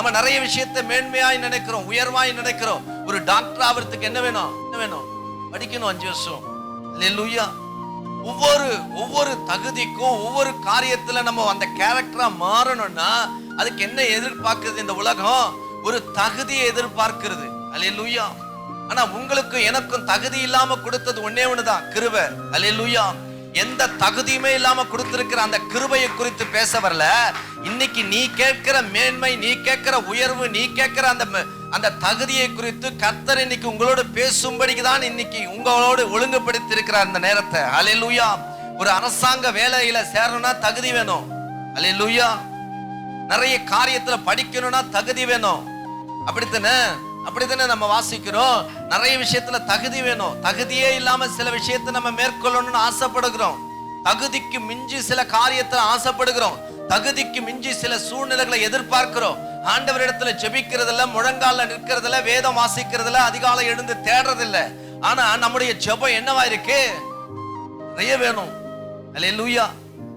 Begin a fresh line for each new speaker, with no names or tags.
நம்ம நிறைய விஷயத்தை மேன்மையாய் நினைக்கிறோம், உயர்வாய் நினைக்கிறோம். ஒரு டாக்டர் ஆகிறதுக்கு என்ன வேணும்? படிக்கணும் 5 வருஷம். அல்லேலூயா. ஒவ்வொரு தகுதிக்கும் ஒவ்வொரு காரியத்துல நம்ம அந்த கேரக்டரா மாறணும்னா அதுக்கு என்ன எதிர்பார்க்கிறது? இந்த உலகம் ஒரு தகுதியை எதிர்பார்க்கிறது. அல்லேலூயா. ஆனா உங்களுக்கு எனக்கும் தகுதி இல்லாம கொடுத்தது ஒன்னே ஒண்ணுதான், கிருபை. அல்லேலூயா. எந்த தகுதியுமே இல்லாம கொடுத்திருக்கிற அந்த கிருபையை குறித்து பேச வரல. இன்னைக்கு நீ கேட்கிற மேன்மை, நீ கேட்கிற உயர்வு, நீ கேட்கிற அந்த தகுதியை குறித்து கர்த்தர் இன்னைக்கு உங்களோடு பேசும்படிக்கு தான் இன்னைக்கு உங்களோடு ஒழுங்குபடுத்தி இருக்கிறார் இந்த நேரத்தை. அல்லேலூயா. ஒரு அரசாங்க வேலையில சேரணும்னா தகுதி வேணும். அல்லேலூயா. நிறைய காரியத்துல படிக்கணும்னா தகுதி வேணும். அப்படித்தானே நம்ம வாசிக்கிறோம். நிறைய விஷயத்துல தகுதி வேணும். தகுதியே இல்லாம சில விஷயத்தை நம்ம மேற்கொள்ளணும்னு ஆசைப்படுகிறோம். தகுதிக்கு மிஞ்சி சில காரியத்தை ஆசைப்படுகிறோம். தகுதிக்கு மிஞ்சி சில சூழ்நிலைகளை எதிர்பார்க்கிறோம். ஆண்டவரிடத்துல ஜெபிக்கிறதில்ல, முழங்கால நிற்கிறதில்ல, வேதம் வாசிக்கிறதில்ல, அதிகாலை எழுந்து தேடுறதில்ல. ஆனா நம்முடைய ஜெபம் என்னவா இருக்கு? நிறைய வேணும். அல்லேலூயா.